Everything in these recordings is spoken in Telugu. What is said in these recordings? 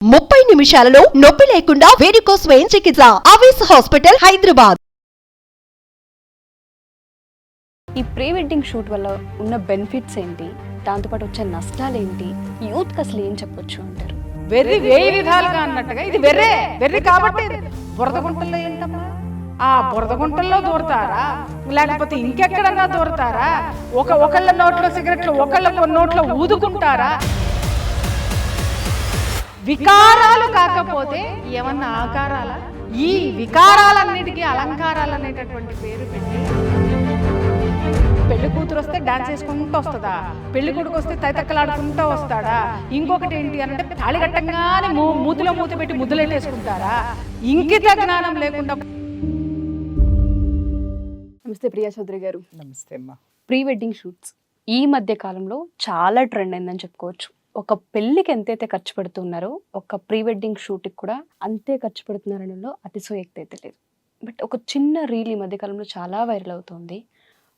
30 నిమిషాలలో నొప్పి లేకుండా వేడికోస్ స్వయం చికిత్స. ఆవేశ హాస్పిటల్, హైదరాబాద్. ఈ ప్రీ వెడ్డింగ్ షూట్ వల్ల ఉన్న బెనిఫిట్స్ ఏంటి, దాంతోపాటు వచ్చే నష్టాలు ఏంటి, యూత్కి అసలు ఏం చెప్పొచ్చు అంటారు? వెర్రి వేయి విధాలుగా అన్నట్టుగా ఇది వెర్రి కాబట్టి బురద గుంటల్లో ఏంటమ్మా, ఆ బురద గుంటల్లో దూరతారా లేకపోతే ఇంకెక్కడన్నా దూరతారా? ఒకళ్ళ నోట్లో సిగరెట్లు ఒకళ్ళ నోట్లో ఊదుకుంటారా? వికారాలు కాకపోతే ఏమన్నా ఆకారాల? ఈ వికారాలన్నిటికీ అలంకారాలు అనేటటువంటి పేరు పెట్టి పెళ్లి కూతురు వస్తే డాన్స్ వేసుకుంటూ వస్తుందా, పెళ్లి కొడుకు వస్తే తైతక్కలాడుకుంటూ వస్తాడా? ఇంకొకటి ఏంటి అంటే తాళి కట్టంగానే మూతిలో మూతి పెట్టి ముద్దులెట్టేసుకుంటారా? ఇంకిత జ్ఞానం లేకుండా. నమస్తే ప్రియా చౌదరి గారు. నమస్తే అమ్మా. ప్రీ వెడ్డింగ్ షూట్స్ ఈ మధ్య కాలంలో చాలా ట్రెండ్ అయిందని చెప్పుకోవచ్చు. ఒక పెళ్లికి ఎంతైతే ఖర్చు పెడుతున్నారో ఒక ప్రీ వెడ్డింగ్ షూట్కి కూడా అంతే ఖర్చు పెడుతున్నారనలో అతిశయోక్తి అయితే లేదు. బట్ ఒక చిన్న రీల్ ఈ మధ్య కాలంలో చాలా వైరల్ అవుతుంది.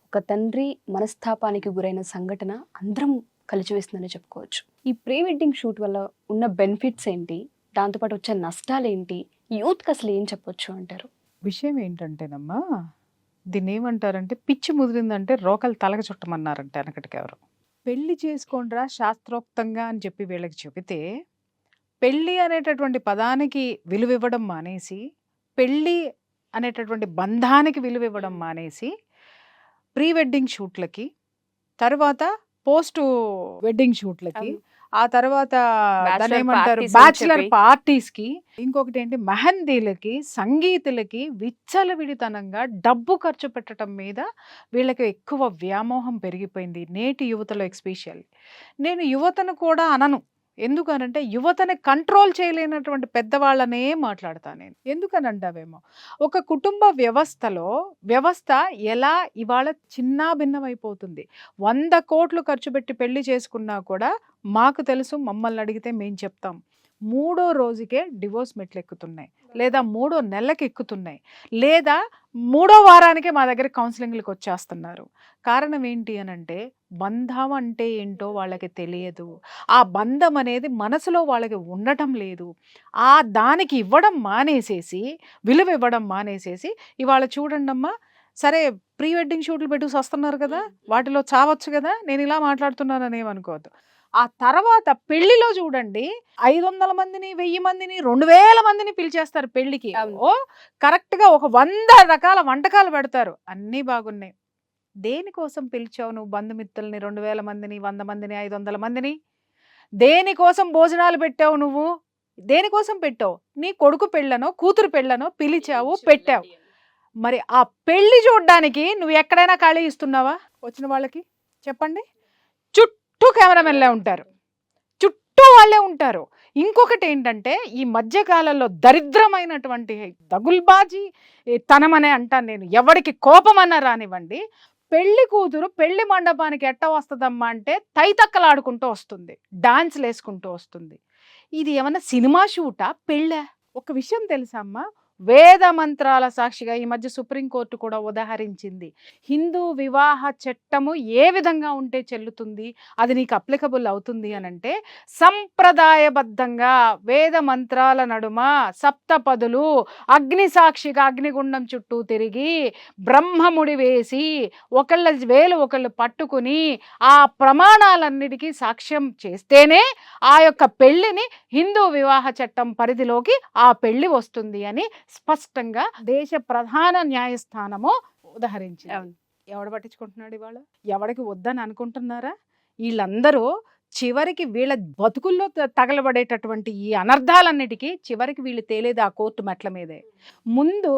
ఒక తండ్రి మనస్తాపానికి గురైన సంఘటన అందరం కలిచివేస్తుందని చెప్పుకోవచ్చు. ఈ ప్రీ వెడ్డింగ్ షూట్ వల్ల ఉన్న బెనిఫిట్స్ ఏంటి, దాంతోపాటు వచ్చే నష్టాలు ఏంటి, యూత్కి అసలు ఏం చెప్పొచ్చు అంటారు? విషయం ఏంటంటేనమ్మా, దీన్ని ఏమంటారంటే పిచ్చి ముదిరిందంటే రోకలు తలగ చుట్టమన్నారంటే వెనకటికి ఎవరు. పెళ్లి చేసుకోండిరా శాస్త్రోక్తంగా అని చెప్పి వీళ్ళకి చెబితే పెళ్ళి అనేటటువంటి పదానికి విలువ ఇవ్వడం మానేసి, పెళ్ళి అనేటటువంటి బంధానికి విలువ ఇవ్వడం మానేసి ప్రీ వెడ్డింగ్ షూట్లకి, తర్వాత పోస్ట్ వెడ్డింగ్ షూట్లకి, ఆ తర్వాత దాన్ని ఏమంటారు బ్యాచిలర్ పార్టీస్కి, ఇంకొకటి ఏంటి మెహందీలకి, సంగీతులకి విచ్చలవిడితనంగా డబ్బు ఖర్చు పెట్టడం మీద వీళ్ళకి ఎక్కువ వ్యామోహం పెరిగిపోయింది నేటి యువతలో. ఎస్పెషల్లీ నేను యువతను కూడా అనను, ఎందుకనంటే యువతని కంట్రోల్ చేయలేనటువంటి పెద్దవాళ్ళనే మాట్లాడతాను నేను. ఎందుకనంటావేమో, ఒక కుటుంబ వ్యవస్థ ఎలా ఇవాళ చిన్నా భిన్నమైపోతుంది. 100 కోట్లు ఖర్చు పెట్టి పెళ్లి చేసుకున్నా కూడా మాకు తెలుసు, మమ్మల్ని అడిగితే మేము చెప్తాం, 3వ రోజుకే డివోర్స్ మెట్లు ఎక్కుతున్నాయి, లేదా 3వ నెలకి ఎక్కుతున్నాయి, లేదా 3వ వారానికే మా దగ్గర కౌన్సిలింగ్లకు వచ్చేస్తున్నారు. కారణం ఏంటి అనంటే బంధం అంటే ఏంటో వాళ్ళకి తెలియదు. ఆ బంధం అనేది మనసులో వాళ్ళకి ఉండటం లేదు. ఆ దానికి ఇవ్వడం మానేసేసి, విలువ ఇవ్వడం మానేసేసి ఇవాళ చూడండమ్మా, సరే ప్రీ వెడ్డింగ్ షూట్లు పెట్టుకు వస్తున్నారు కదా, వాటిలో చావచ్చు కదా, నేను ఇలా మాట్లాడుతున్నానని ఏమనుకోవద్దు. ఆ తర్వాత పెళ్లిలో చూడండి 500 మందిని, 1000 మందిని, 2000 మందిని పిలిచేస్తారు పెళ్లికి. ఓ కరెక్ట్గా ఒక 100 రకాల వంటకాలు పెడతారు, అన్నీ బాగున్నాయి. దేనికోసం పిలిచావు నువ్వు బంధుమిత్రుల్ని 2000 మందిని, 100 మందిని, 500 మందిని? దేనికోసం భోజనాలు పెట్టావు నువ్వు? దేనికోసం పెట్టావు? నీ కొడుకు పెళ్ళనో కూతురు పెళ్ళనో పిలిచావు, పెట్టావు. మరి ఆ పెళ్లి చూడడానికి నువ్వు ఎక్కడైనా ఖాళీ ఇస్తున్నావా వచ్చిన వాళ్ళకి? చెప్పండి. చుట్టూ కెమెరామెన్లే ఉంటారు, చుట్టూ వాళ్ళే ఉంటారు. ఇంకొకటి ఏంటంటే ఈ మధ్యకాలంలో దరిద్రమైనటువంటి దగుల్బాజీ తనమనే అంటాను నేను, ఎవరికి కోపమన్నా రానివ్వండి, పెళ్లి కూతురు పెళ్లి మండపానికి ఎట్ట వస్తుందమ్మా అంటే తైతక్కలాడుకుంటూ వస్తుంది, డాన్స్లు వేసుకుంటూ వస్తుంది. ఇది ఏమన్నా సినిమా షూటా, పెళ్ళా? ఒక విషయం తెలుసా అమ్మా, వేద మంత్రాల సాక్షిగా ఈ మధ్య సుప్రీంకోర్టు కూడా ఉదాహరించింది, హిందూ వివాహ చట్టము ఏ విధంగా ఉంటే చెల్లుతుంది, అది నీకు అప్లికబుల్ అవుతుంది అనంటే సంప్రదాయబద్ధంగా వేద మంత్రాల నడుమ సప్తపదులు అగ్ని సాక్షిగా అగ్నిగుండం చుట్టూ తిరిగి బ్రహ్మముడి వేసి ఒకళ్ళ వేలు ఒకళ్ళు పట్టుకుని ఆ ప్రమాణాలన్నిటికీ సాక్ష్యం చేస్తేనే ఆ యొక్క పెళ్లిని హిందూ వివాహ చట్టం పరిధిలోకి ఆ పెళ్లి వస్తుంది అని స్పష్టంగా దేశ ప్రధాన న్యాయస్థానము ఉదహరించింది. ఎవడు పట్టించుకుంటున్నాడు ఇవాళ? ఎవడికి వద్దని అనుకుంటున్నారా? వీళ్ళందరూ చివరికి వీళ్ళ బతుకుల్లో తగలబడేటటువంటి ఈ అనర్థాలన్నిటికీ చివరికి వీళ్ళు తేలేది ఆ కోర్టు మెట్ల మీదే. ముందు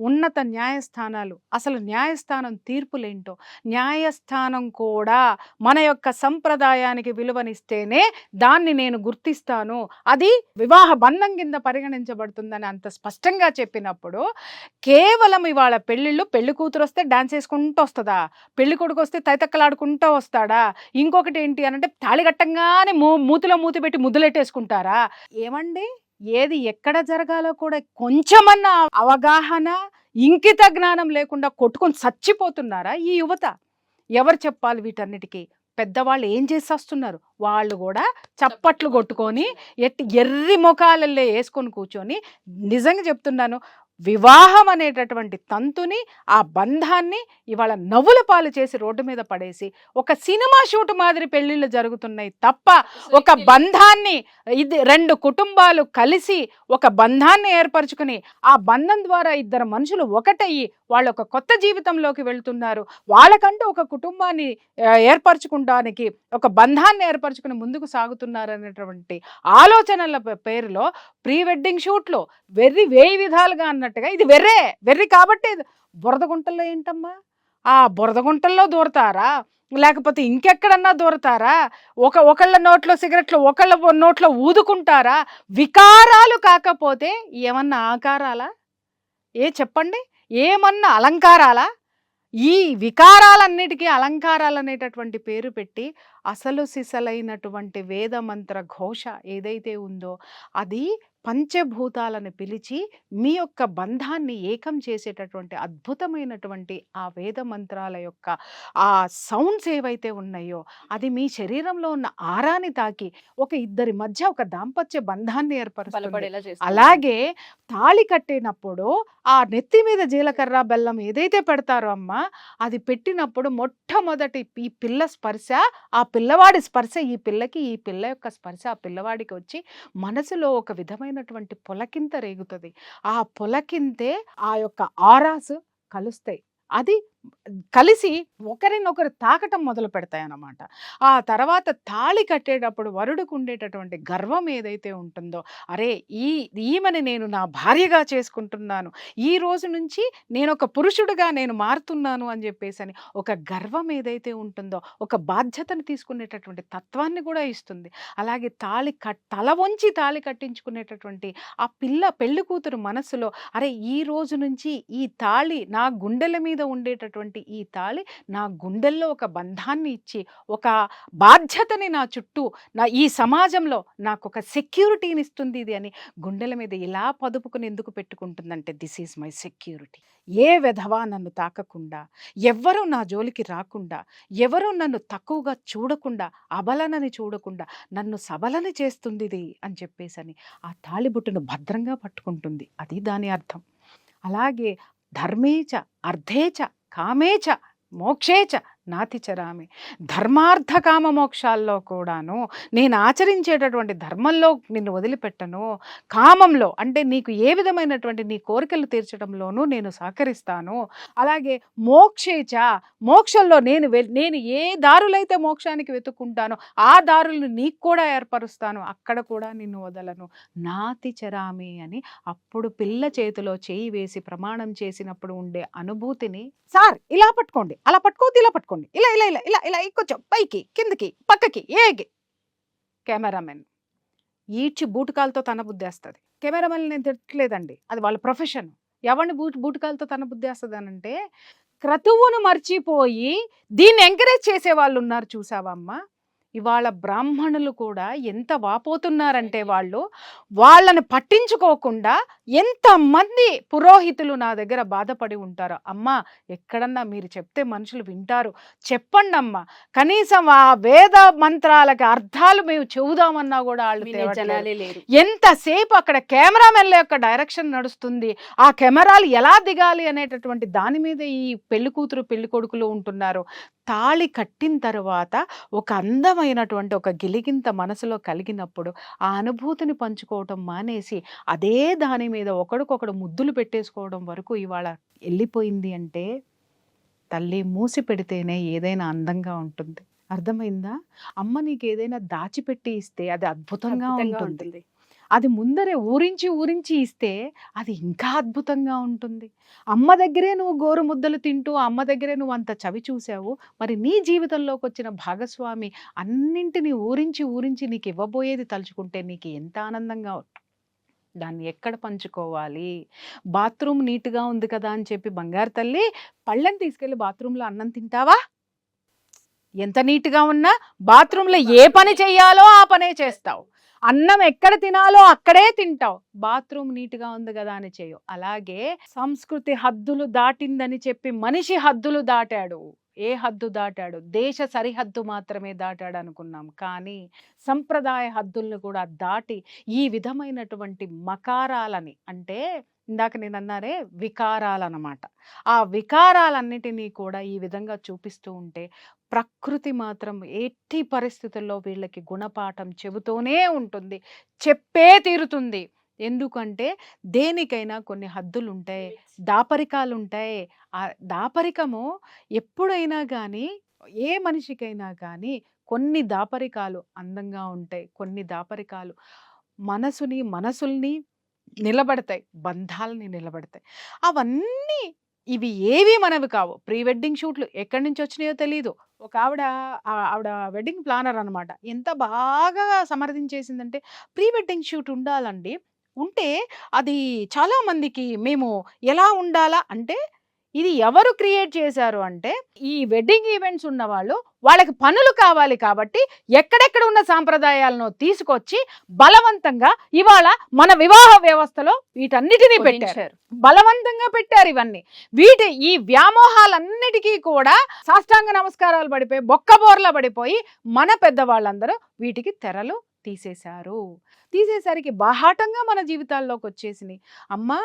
ఉన్నత న్యాయస్థానాలు, అసలు న్యాయస్థానం తీర్పులేంటో, న్యాయస్థానం కూడా మన యొక్క సంప్రదాయానికి విలువనిస్తేనే దాన్ని నేను గుర్తిస్తాను, అది వివాహ బంధం కింద పరిగణించబడుతుందని అంత స్పష్టంగా చెప్పినప్పుడు కేవలం ఇవాళ పెళ్ళిళ్ళు, పెళ్లి కూతురు వస్తే డాన్స్ వేసుకుంటూ వస్తుందా, పెళ్లి కొడుకు వస్తే తైతక్కలాడుకుంటూ వస్తాడా, ఇంకొకటి ఏంటి అనంటే తాళి కట్టంగానే మూతిలో మూతి పెట్టి ముద్దులెట్టేసుకుంటారా? ఏమండి, ఏది ఎక్కడ జరగాలో కూడా కొంచెమన్నా అవగాహన, ఇంకిత జ్ఞానం లేకుండా కొట్టుకొని చచ్చిపోతున్నారా ఈ యువత? ఎవరు చెప్పాలి వీటన్నిటికీ? పెద్దవాళ్ళు ఏం చేసేస్తున్నారు, వాళ్ళు కూడా చప్పట్లు కొట్టుకొని ఎర్రి ముఖాలల్లో వేసుకొని కూర్చొని, నిజంగా చెప్తున్నాను, వివాహం అనేటటువంటి తంతుని, ఆ బంధాన్ని ఇవాళ నవ్వుల పాలు చేసి రోడ్డు మీద పడేసి ఒక సినిమా షూట్ మాదిరి పెళ్లిళ్ళు జరుగుతున్నాయి తప్ప ఒక బంధాన్ని, ఇది 2 కుటుంబాలు కలిసి ఒక బంధాన్ని ఏర్పరచుకుని ఆ బంధం ద్వారా ఇద్దరు మనుషులు ఒకటయ్యి వాళ్ళు ఒక కొత్త జీవితంలోకి వెళ్తున్నారు, వాళ్ళకంటూ ఒక కుటుంబాన్ని ఏర్పరచుకోవడానికి, ఒక బంధాన్ని ఏర్పరచుకుని ముందుకు సాగుతున్నారు అనేటువంటి ఆలోచనల పేరులో ప్రీ వెడ్డింగ్ షూట్లు వేయి విధాలుగా అన్నట్టుగా ఇది వెర్రి కాబట్టి బురద గుంటల్లో ఏంటమ్మా, ఆ బురద గుంటల్లో దూరతారా లేకపోతే ఇంకెక్కడన్నా దూరతారా, ఒకళ్ళ నోట్లో సిగరెట్లు ఒకళ్ళ నోట్లో ఊదుకుంటారా, వికారాలు కాకపోతే ఏమన్నా ఆకారాలా, చెప్పండి, ఏమన్నా అలంకారాలా? ఈ వికారాలన్నిటికీ అలంకారాలు అనేటటువంటి పేరు పెట్టి అసలు సిసలైనటువంటి వేద మంత్ర ఘోష ఏదైతే ఉందో అది పంచభూతాలను పిలిచి మీ యొక్క బంధాన్ని ఏకం చేసేటటువంటి అద్భుతమైనటువంటి ఆ వేద మంత్రాల యొక్క ఆ సౌండ్స్ ఏవైతే ఉన్నాయో అది మీ శరీరంలో ఉన్న ఆరాని తాకి ఒక ఇద్దరి మధ్య ఒక దాంపత్య బంధాన్ని ఏర్పరుస్తుంది. అలాగే తాళి కట్టినప్పుడు ఆ నెత్తి మీద జీలకర్ర బెల్లం ఏదైతే పెడతారో అమ్మ, అది పెట్టినప్పుడు మొట్టమొదటి ఈ పిల్ల స్పర్శ, ఆ పిల్లవాడి స్పర్శ ఈ పిల్లకి, ఈ పిల్ల యొక్క స్పర్శ ఆ పిల్లవాడికి వచ్చి మనసులో ఒక విధమైనటువంటి పొలకింత రేగుతుంది. ఆ పొలకింతే ఆ యొక్క ఆరాసు కలుస్తాయి, అది కలిసి ఒకరినొకరు తాకటం మొదలు పెడతాయి అన్నమాట. ఆ తర్వాత తాళి కట్టేటప్పుడు వరుడికి ఉండేటటువంటి గర్వం ఏదైతే ఉంటుందో, అరే ఈమెని నేను నా భార్యగా చేసుకుంటున్నాను, ఈ రోజు నుంచి నేను ఒక పురుషుడిగా నేను మారుతున్నాను అని చెప్పేసి ఒక గర్వం ఏదైతే ఉంటుందో, ఒక బాధ్యతను తీసుకునేటటువంటి తత్వాన్ని కూడా ఇస్తుంది. అలాగే తల వంచి తాళి కట్టించుకునేటటువంటి ఆ పెళ్లి కూతురు మనసులో, అరే ఈ రోజు నుంచి ఈ తాళి నా గుండెల మీద ఉండేటటువంటి ఈ తాళి నా గుండెల్లో ఒక బంధాన్ని ఇచ్చి ఒక బాధ్యతని నా చుట్టూ ఈ సమాజంలో నాకు ఒక సెక్యూరిటీని ఇస్తుంది ఇది అని గుండెల మీద ఇలా పదుపుకుని ఎందుకు పెట్టుకుంటుందంటే దిస్ ఈజ్ మై సెక్యూరిటీ. ఏ విధవా నన్ను తాకకుండా, ఎవ్వరూ నా జోలికి రాకుండా, ఎవరూ నన్ను తక్కువగా చూడకుండా, అబలనని చూడకుండా నన్ను సబలని చేస్తుంది ఇది అని చెప్పేసి ఆ తాళిబొట్టును భద్రంగా పట్టుకుంటుంది. అది దాని అర్థం. అలాగే ధర్మేచ అర్థేచ కామేచ మోక్షేచ నాతిచరామి, ధర్మార్థ కామ మోక్షాల్లో కూడాను నేను ఆచరించేటటువంటి ధర్మంలో నిన్ను వదిలిపెట్టను, కామంలో అంటే నీకు ఏ విధమైనటువంటి నీ కోరికలు తీర్చడంలోనూ నేను సహకరిస్తాను. అలాగే మోక్షేచ, మోక్షంలో నేను ఏ దారులైతే మోక్షానికి వెతుక్కుంటానో ఆ దారులను నీకు కూడా ఏర్పరుస్తాను, అక్కడ కూడా నిన్ను వదలను, నాతిచరామి అని అప్పుడు పిల్ల చేతిలో చేయి వేసి ప్రమాణం చేసినప్పుడు ఉండే అనుభూతిని, సార్ ఇలా పట్టుకోండి, అలా పట్టుకోవద్దు, ఇలా పట్టుకోండి, ఇలా ఇలా ఇలా ఇలా ఇలా కొంచెం పైకి కిందకి పక్కకి ఏగి, కెమెరామెన్ ఈడ్చి బూటకాలతో తన బుద్ధేస్తుంది. కెమెరామెన్ నేను తిట్టలేదండి, అది వాళ్ళ ప్రొఫెషన్. ఎవరిని బూటకాలతో తన బుద్ధేస్తుంది అనంటే క్రతువును మర్చిపోయి దీన్ని ఎంకరేజ్ చేసే వాళ్ళు ఉన్నారు చూసావమ్మా. ఇవాళ బ్రాహ్మణులు కూడా ఎంత వాపోతున్నారంటే వాళ్ళని పట్టించుకోకుండా ఎంతమంది పురోహితులు నా దగ్గర బాధపడి ఉంటారో. అమ్మా ఎక్కడన్నా మీరు చెప్తే మనుషులు వింటారు, చెప్పండి అమ్మా, కనీసం ఆ వేద మంత్రాలకి అర్థాలు మేము చెబుదామన్నా కూడా వాళ్ళు జనాలే లేరు. ఎంతసేపు అక్కడ కెమెరామెన్ల యొక్క డైరెక్షన్ నడుస్తుంది, ఆ కెమెరాలు ఎలా దిగాలి అనేటటువంటి దాని మీద ఈ పెళ్లి కూతురు పెళ్లి కొడుకులు ఉంటున్నారు. తాళి కట్టిన తర్వాత ఒక అందమైనటువంటి ఒక గిలిగింత మనసులో కలిగినప్పుడు ఆ అనుభూతిని పంచుకోవటం మానేసి అదే దాని మీద ఒకడికొకడు ముద్దులు పెట్టేసుకోవడం వరకు ఇవాళ వెళ్ళిపోయింది. అంటే తల్లి మూసి పెడితేనే ఏదైనా అందంగా ఉంటుంది. అర్థమైందా? అమ్మ నీకు ఏదైనా దాచిపెట్టి ఇస్తే అది అద్భుతంగా ఉంటుంది. అది ముందరే ఊరించి ఇస్తే అది ఇంకా అద్భుతంగా ఉంటుంది. అమ్మ దగ్గరే నువ్వు గోరు ముద్దలు తింటూ అమ్మ దగ్గరే నువ్వు అంత చవి చూసావు, మరి నీ జీవితంలోకి వచ్చిన భాగస్వామి అన్నింటినీ ఊరించి నీకు ఇవ్వబోయేది తలుచుకుంటే నీకు ఎంత ఆనందంగా దాన్ని ఎక్కడ పంచుకోవాలి? బాత్రూమ్ నీట్గా ఉంది కదా అని చెప్పి బంగారు తల్లి పళ్ళని తీసుకెళ్ళి బాత్రూంలో అన్నం తింటావా? ఎంత నీట్గా ఉన్నా బాత్రూంలో ఏ పని చెయ్యాలో ఆ పనే చేస్తావు, అన్నం ఎక్కడ తినాలో అక్కడే తింటావు, బాత్రూమ్ నీట్గా ఉంది కదా అని చేయవు. అలాగే సంస్కృతి హద్దులు దాటిందని చెప్పి మనిషి హద్దులు దాటాడు. ఏ హద్దు దాటాడు? దేశ సరిహద్దు మాత్రమే దాటాడు అనుకున్నాం. కానీ సంప్రదాయ హద్దుల్ని కూడా దాటి ఈ విధమైనటువంటి మకారాలని, అంటే ఇందాక నేను అన్నారే వికారాలన్నమాట. ఆ వికారాలన్నిటినీ కూడా ఈ విధంగా చూపిస్తూ ఉంటే ప్రకృతి మాత్రం ఎట్టి పరిస్థితుల్లో వీళ్ళకి గుణపాఠం చెబుతూనే ఉంటుంది, చెప్పే తీరుతుంది. ఎందుకంటే దేనికైనా కొన్ని హద్దులుంటాయి, దాపరికాలుంటాయి. ఆ దాపరికము ఎప్పుడైనా కానీ, ఏ మనిషికైనా కానీ కొన్ని దాపరికాలు అందంగా ఉంటాయి, కొన్ని దాపరికాలు మనసుల్ని నిలబడతాయి, బంధాలని నిలబడతాయి. అవన్నీ ఇవి ఏవి మనవి కావు. ప్రీ వెడ్డింగ్ షూట్లు ఎక్కడి నుంచి వచ్చినాయో తెలియదు. ఒక ఆవిడ వెడ్డింగ్ ప్లానర్ అనమాట. ఎంత బాగా సమర్థించేసిందంటే, ప్రీ వెడ్డింగ్ షూట్ ఉండాలండి, ఉంటే అది చాలా మందికి మేము ఎలా ఉండాలా అంటే, ఇది ఎవరు క్రియేట్ చేశారు అంటే, ఈ వెడ్డింగ్ ఈవెంట్స్ ఉన్న వాళ్ళకి పనులు కావాలి కాబట్టి ఎక్కడెక్కడ ఉన్న సాంప్రదాయాలను తీసుకొచ్చి బలవంతంగా ఇవాళ మన వివాహ వ్యవస్థలో వీటన్నిటినీ పెట్టారు, బలవంతంగా పెట్టారు. ఇవన్నీ ఈ వ్యామోహాలన్నిటికీ కూడా సాష్టాంగ నమస్కారాలు పడిపోయి, బొక్కబోర్ల పడిపోయి మన పెద్దవాళ్ళందరూ వీటికి తెరలు తీసేసరికి బాహాటంగా మన జీవితాల్లోకి వచ్చేసినాయి. అమ్మా,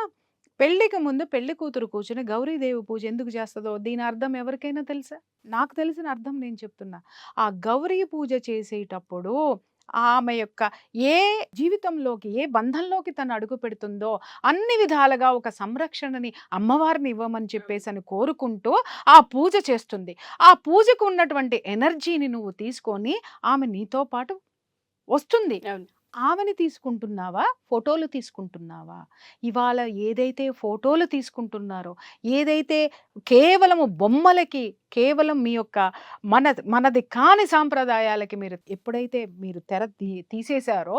పెళ్లికి ముందు పెళ్లి కూతురు కూర్చుని గౌరీదేవి పూజ ఎందుకు చేస్తుందో దీని అర్థం ఎవరికైనా తెలుసా? నాకు తెలిసిన అర్థం నేను చెప్తున్నా. ఆ గౌరీ పూజ చేసేటప్పుడు ఆమె యొక్క ఏ జీవితంలోకి, ఏ బంధంలోకి తను అడుగు పెడుతుందో అన్ని విధాలుగా ఒక సంరక్షణని అమ్మవారిని ఇవ్వమని చెప్పేసి అని కోరుకుంటూ ఆ పూజ చేస్తుంది. ఆ పూజకు ఉన్నటువంటి ఎనర్జీని నువ్వు తీసుకొని ఆమె నీతో పాటు వస్తుంది. ఆమెని తీసుకుంటున్నావా, ఫోటోలు తీసుకుంటున్నావా? ఇవాళ ఏదైతే ఫోటోలు తీసుకుంటున్నారో, ఏదైతే కేవలము బొమ్మలకి, కేవలం మీ యొక్క మనది కాని సాంప్రదాయాలకి ఎప్పుడైతే మీరు తెర తీసేశారో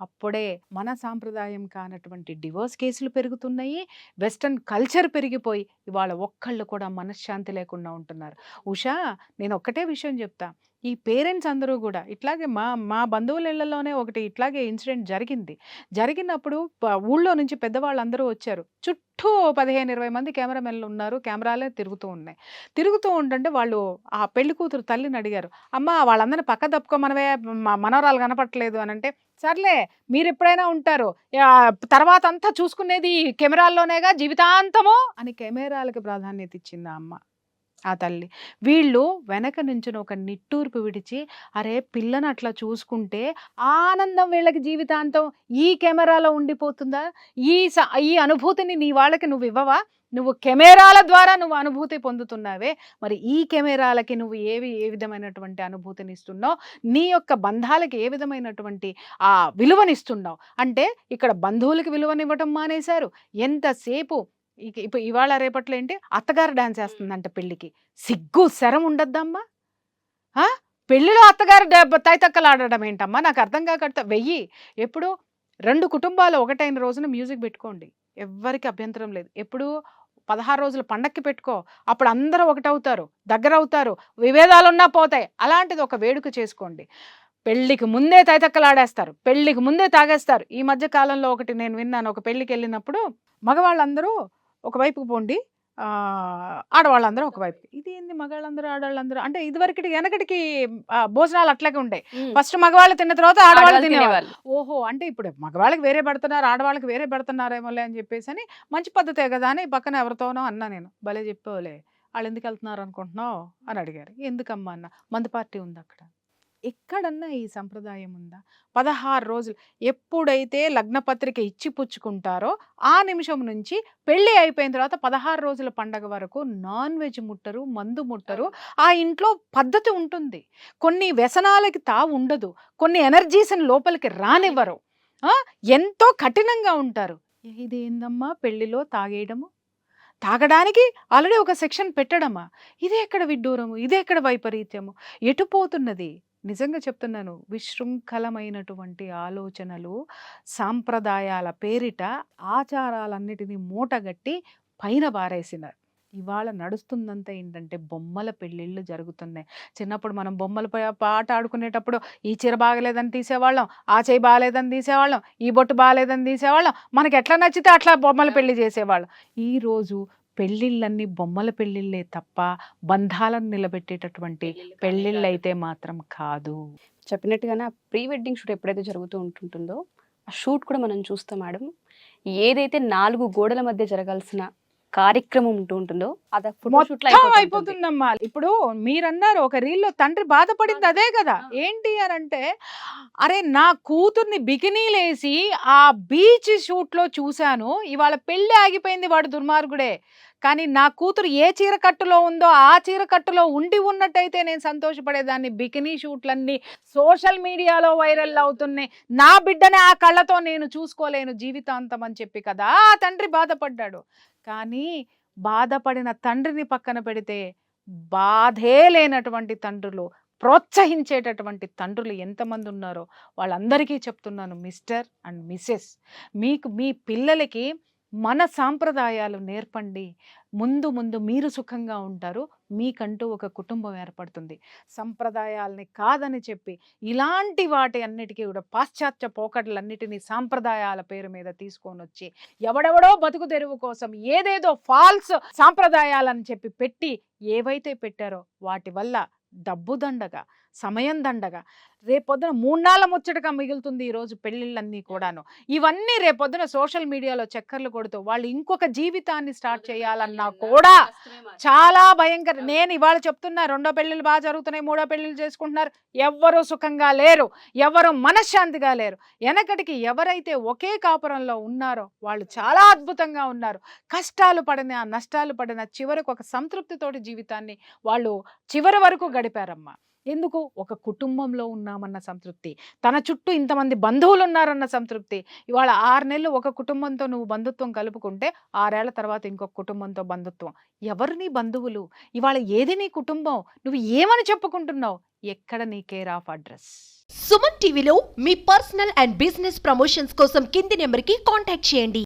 అప్పుడే మన సాంప్రదాయం కానటువంటి డివోర్స్ కేసులు పెరుగుతున్నాయి, వెస్టర్న్ కల్చర్ పెరిగిపోయి ఇవాళ ఒక్కళ్ళు కూడా మనశ్శాంతి లేకుండా ఉంటున్నారు. ఉషా, నేను ఒక్కటే విషయం చెప్తా, ఈ పేరెంట్స్ అందరూ కూడా ఇట్లాగే మా బంధువుల ఇళ్లలోనే ఒకటి ఇట్లాగే ఇన్సిడెంట్ జరిగినప్పుడు ఊళ్ళో నుంచి పెద్దవాళ్ళందరూ వచ్చారు. చుట్టూ 15-20 మంది కెమెరామెన్లు ఉన్నారు, కెమెరాలే తిరుగుతూ ఉంటుంటే వాళ్ళు ఆ పెళ్లి కూతురు తల్లిని అడిగారు, అమ్మ వాళ్ళందరినీ పక్క తప్పుకోమనవే, మనవరాలు కనపట్లేదు అని అంటే, సర్లే మీరు ఎప్పుడైనా ఉంటారు, తర్వాత అంతా చూసుకునేది కెమెరాల్లోనేగా జీవితాంతమో అని కెమెరాలకి ప్రాధాన్యత ఇచ్చింది ఆ అమ్మ, ఆ తల్లి. వీళ్ళు వెనక నుంచి ఒక నిట్టూర్పు విడిచి, అరే పిల్లని అట్లా చూసుకుంటే ఆనందం వీళ్ళకి జీవితాంతం ఈ కెమెరాలో ఉండిపోతుందా? ఈ అనుభూతిని నీ వాళ్ళకి నువ్వు ఇవ్వవా? నువ్వు కెమెరాల ద్వారా నువ్వు అనుభూతి పొందుతున్నావే, మరి ఈ కెమెరాలకి నువ్వు ఏ విధమైనటువంటి అనుభూతిని ఇస్తున్నావు, నీ యొక్క బంధాలకి ఏ విధమైనటువంటి ఆ విలువనిస్తున్నావు అంటే, ఇక్కడ బంధువులకి విలువనివ్వటం మానేశారు. ఎంతసేపు ఇప్పుడు ఇవాళ రేపట్లో ఏంటి, అత్తగారు డాన్స్ వేస్తుందంట పెళ్లికి. సిగ్గు శరం ఉండద్దమ్మా? పెళ్లిలో అత్తగారు తైతక్కలు ఆడడం ఏంటమ్మా? నాకు అర్థం కాకట. ఎప్పుడు 2 కుటుంబాలు ఒకటైన రోజున మ్యూజిక్ పెట్టుకోండి, ఎవ్వరికి అభ్యంతరం లేదు. ఎప్పుడు 16 రోజుల పండక్కి పెట్టుకో, అప్పుడు అందరూ ఒకటవుతారు, దగ్గర అవుతారు, విభేదాలున్నా పోతాయి. అలాంటిది ఒక వేడుక చేసుకోండి. పెళ్లికి ముందే తైతక్కలాడేస్తారు, పెళ్లికి ముందే తాగేస్తారు. ఈ మధ్య కాలంలో ఒకటి నేను విన్నాను, ఒక పెళ్లికి వెళ్ళినప్పుడు మగవాళ్ళందరూ ఒకవైపుకు పోండి, ఆడవాళ్ళందరూ ఒకవైపు. ఇది ఏంది మగవాళ్ళందరూ ఆడవాళ్ళందరూ అంటే, ఇదివరకటి వెనకటికి భోజనాలు అట్లాగే ఉంటాయి. ఫస్ట్ మగవాళ్ళు తిన్న తర్వాత ఆడవాళ్ళు తినేవాళ్ళు. ఓహో, అంటే ఇప్పుడు మగవాళ్ళకి వేరే పెడుతున్నారు, ఆడవాళ్ళకి వేరే పెడుతున్నారేమోలే అని చెప్పేసి అని, మంచి పద్ధతే కదా అని పక్కన ఎవరితోనో అన్నా నేను. భలే చెప్పేవాళ్ళే, వాళ్ళు ఎందుకు వెళ్తున్నారు అనుకుంటున్నావు అని అడిగారు. ఎందుకమ్మా అన్న, మందు పార్టీ ఉంది అక్కడ. ఎక్కడన్నా ఈ సంప్రదాయం ఉందా? 16 రోజులు ఎప్పుడైతే లగ్నపత్రిక ఇచ్చి పుచ్చుకుంటారో ఆ నిమిషం నుంచి పెళ్లి అయిపోయిన తర్వాత 16 రోజుల పండగ వరకు నాన్ వెజ్ ముట్టరు, మందు ముట్టరు. ఆ ఇంట్లో పద్ధతి ఉంటుంది, కొన్ని వ్యసనాలకి ఉండదు, కొన్ని ఎనర్జీస్ని లోపలికి రానివ్వరు, ఎంతో కఠినంగా ఉంటారు. ఇదేందమ్మా పెళ్లిలో తాగేయడము, తాగడానికి ఆల్రెడీ ఒక సెక్షన్ పెట్టడమా? ఇదే ఎక్కడ విడ్డూరము, ఇదే ఎక్కడ వైపరీత్యము, ఎటు పోతున్నది? నిజంగా చెప్తున్నాను, విశృంఖలమైనటువంటి ఆలోచనలు, సాంప్రదాయాల పేరిట ఆచారాలన్నిటినీ మూటగట్టి పైన పారేసినారు. ఇవాళ నడుస్తుందంతా ఏంటంటే బొమ్మల పెళ్ళిళ్ళు జరుగుతున్నాయి. చిన్నప్పుడు మనం బొమ్మల పాట ఆడుకునేటప్పుడు ఈ చీర బాగలేదని తీసేవాళ్ళం, ఆ చేయి బాగలేదని తీసేవాళ్ళం, ఈ బొట్టు బాగలేదని తీసేవాళ్ళం, మనకి ఎట్లా నచ్చితే అట్లా బొమ్మల పెళ్లి చేసేవాళ్ళం. ఈరోజు పెళ్ళిళ్ళన్నీ బొమ్మల పెళ్ళిళ్ళే తప్ప బంధాలను నిలబెట్టేటటువంటి పెళ్ళిళ్ళు అయితే మాత్రం కాదు. చెప్పినట్టుగానే ఆ ప్రీ వెడ్డింగ్ షూట్ ఎప్పుడైతే జరుగుతూ ఉంటుందో ఆ షూట్ కూడా మనం చూస్తాం మేడం. ఏదైతే 4 గోడల మధ్య జరగాల్సిన కార్యక్రమం ఉంటుందో అది ఫోటో షూట్ లో మొత్తం అయిపోతుందమ్మా. ఇప్పుడు మీరన్నారు ఒక రీల్లో తండ్రి బాధపడింది అదే కదా. ఏంటి అని అంటే, అరే నా కూతుర్ని బికినీలేసి ఆ బీచ్ షూట్ లో చూశాను, ఇవాళ పెళ్లి ఆగిపోయింది, వాడు దుర్మార్గుడే. కానీ నా కూతురు ఏ చీర కట్టులో ఉందో ఆ చీర కట్టులో ఉండి ఉన్నట్టయితే నేను సంతోషపడేదాన్ని. బికినీ షూట్లన్నీ సోషల్ మీడియాలో వైరల్ అవుతున్నాయి, నా బిడ్డని ఆ కళ్ళతో నేను చూసుకోలేను జీవితాంతం అని చెప్పి కదా ఆ తండ్రి బాధపడ్డాడు. కానీ బాధపడిన తండ్రిని పక్కన పెడితే బాధే లేనటువంటి తండ్రులు, ప్రోత్సహించేటటువంటి తండ్రులు ఎంతమంది ఉన్నారో వాళ్ళందరికీ చెప్తున్నాను, మిస్టర్ అండ్ మిస్సెస్, మీకు మీ పిల్లలకి మన సాంప్రదాయాలు నేర్పండి. ముందు ముందు మీరు సుఖంగా ఉంటారు, మీకంటూ ఒక కుటుంబం ఏర్పడుతుంది. సంప్రదాయాలని కాదని చెప్పి ఇలాంటి వాటి అన్నిటికీ కూడా పాశ్చాత్య పోకడలన్నిటినీ సాంప్రదాయాల పేరు మీద తీసుకొని వచ్చి ఎవడెవడో బతుకు తెరువు కోసం ఏదేదో ఫాల్స్ సాంప్రదాయాలని చెప్పి పెట్టి ఏవైతే పెట్టారో వాటి వల్ల డబ్బు దండగా, సమయం దండగా, రేపొద్దున 3 నాళ్ళ ముచ్చటగా మిగులుతుంది ఈరోజు పెళ్ళిళ్ళన్నీ కూడాను. ఇవన్నీ రేపొద్దున సోషల్ మీడియాలో చక్కర్లు కొడుతూ వాళ్ళు ఇంకొక జీవితాన్ని స్టార్ట్ చేయాలన్నా కూడా చాలా భయంకర. నేను ఇవాళ చెప్తున్నా, 2వ పెళ్ళిళ్ళు బాగా జరుగుతున్నాయి, 3వ పెళ్ళిళ్ళు చేసుకుంటున్నారు, ఎవ్వరూ సుఖంగా లేరు, ఎవరు మనశ్శాంతిగా లేరు. వెనకటికి ఎవరైతే ఒకే కాపురంలో ఉన్నారో వాళ్ళు చాలా అద్భుతంగా ఉన్నారు. కష్టాలు పడిన నష్టాలు పడిన చివరకు ఒక సంతృప్తితోటి జీవితాన్ని వాళ్ళు చివరి వరకు గడిపారమ్మా. ఎందుకు? ఒక కుటుంబంలో ఉన్నామన్న సంతృప్తి, తన చుట్టూ ఇంతమంది బంధువులు ఉన్నారన్న సంతృప్తి. ఇవాళ 6 నెలలు ఒక కుటుంబంతో నువ్వు బంధుత్వం కలుపుకుంటే 6 ఏళ్ల తర్వాత ఇంకొక కుటుంబంతో బంధుత్వం. ఎవరు నీ బంధువులు? ఇవాళ ఏది నీ కుటుంబం? నువ్వు ఏమని చెప్పుకుంటున్నావు? ఎక్కడ నీ కేర్ ఆఫ్ అడ్రస్? సుమన్ టీవీలో మీ పర్సనల్ అండ్ బిజినెస్ ప్రమోషన్స్ కోసం కింది నెంబర్కి కాంటాక్ట్ చేయండి.